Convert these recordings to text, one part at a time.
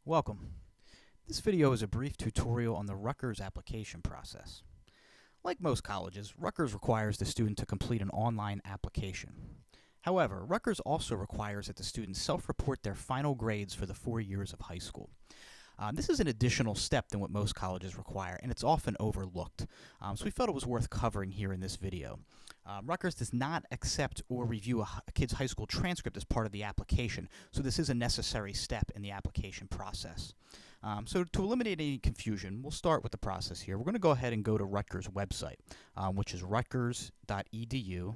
Welcome. This video is a brief tutorial on the Rutgers application process. Like most colleges, Rutgers requires the student to complete an online application. However, Rutgers also requires that the students self-report their final grades for the 4 years of high school. This is an additional step than what most colleges require, and it's often overlooked. So we felt it was worth covering here in this video. Rutgers does not accept or review a kid's high school transcript as part of the application, so this is a necessary step in the application process. So to eliminate any confusion, we'll start with the process here. We're going to go ahead and go to Rutgers' website, which is rutgers.edu.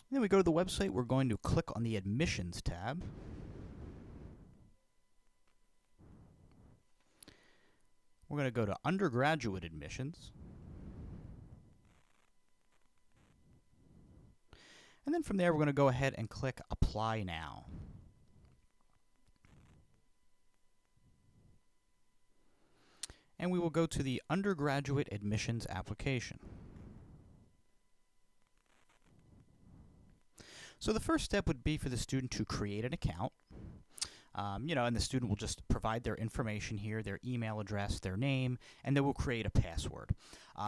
Then we go to the website, we're going to click on the Admissions tab. We're going to go to Undergraduate Admissions. And then from there, we're going to go ahead and click Apply Now. And we will go to the Undergraduate Admissions application. So the first step would be for the student to create an account. And the student will just provide their information here, their email address, their name, and they will create a password.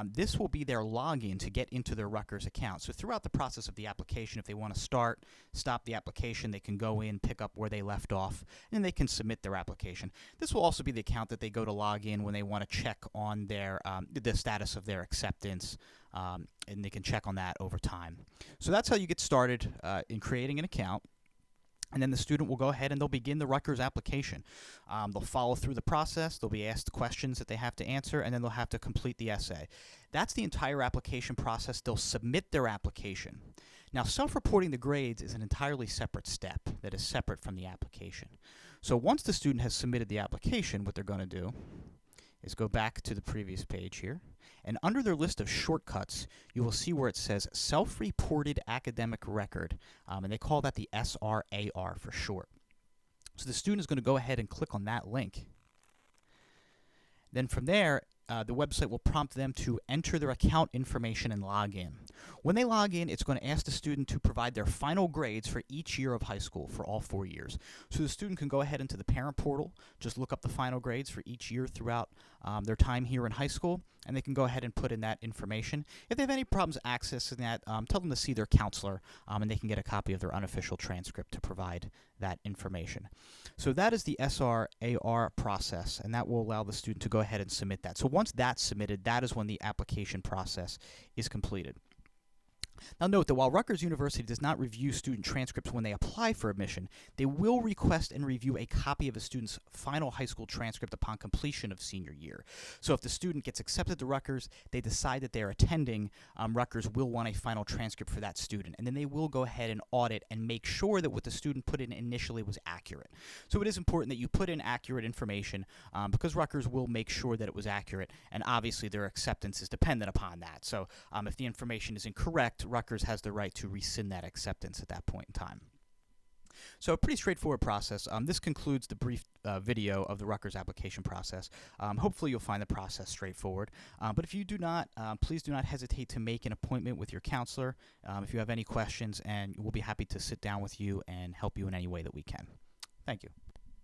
This will be their login to get into their Rutgers account. So throughout the process of the application, if they want to stop the application, they can go in, pick up where they left off, and they can submit their application. This will also be the account that they go to log in when they want to check on their the status of their acceptance, and they can check on that over time. So that's how you get started in creating an account. And then the student will go ahead and they'll begin the Rutgers application. They'll follow through the process. They'll be asked questions that they have to answer, and then they'll have to complete the essay. That's the entire application process. They'll submit their application. Now, self-reporting the grades is an entirely separate step that is separate from the application. So once the student has submitted the application, what they're going to do is go back to the previous page here, and under their list of shortcuts, you will see where it says Self-Reported Academic Record, and they call that the SRAR for short. So the student is going to go ahead and click on that link. Then from there, the website will prompt them to enter their account information and log in. When they log in, it's going to ask the student to provide their final grades for each year of high school for all 4 years. So the student can go ahead into the parent portal, just look up the final grades for each year throughout their time here in high school, and they can go ahead and put in that information. If they have any problems accessing that, tell them to see their counselor, and they can get a copy of their unofficial transcript to provide that information. So that is the SRAR process, and that will allow the student to go ahead and submit that. So once that's submitted, that is when the application process is completed. Now note that while Rutgers University does not review student transcripts when they apply for admission, they will request and review a copy of a student's final high school transcript upon completion of senior year. So if the student gets accepted to Rutgers, they decide that they're attending, Rutgers will want a final transcript for that student. And then they will go ahead and audit and make sure that what the student put in initially was accurate. So it is important that you put in accurate information because Rutgers will make sure that it was accurate, and obviously their acceptance is dependent upon that. So if the information is incorrect, Rutgers has the right to rescind that acceptance at that point in time. So a pretty straightforward process. This concludes the brief video of the Rutgers application process. Hopefully you'll find the process straightforward. But if you do not, please do not hesitate to make an appointment with your counselor if you have any questions, and we'll be happy to sit down with you and help you in any way that we can. Thank you.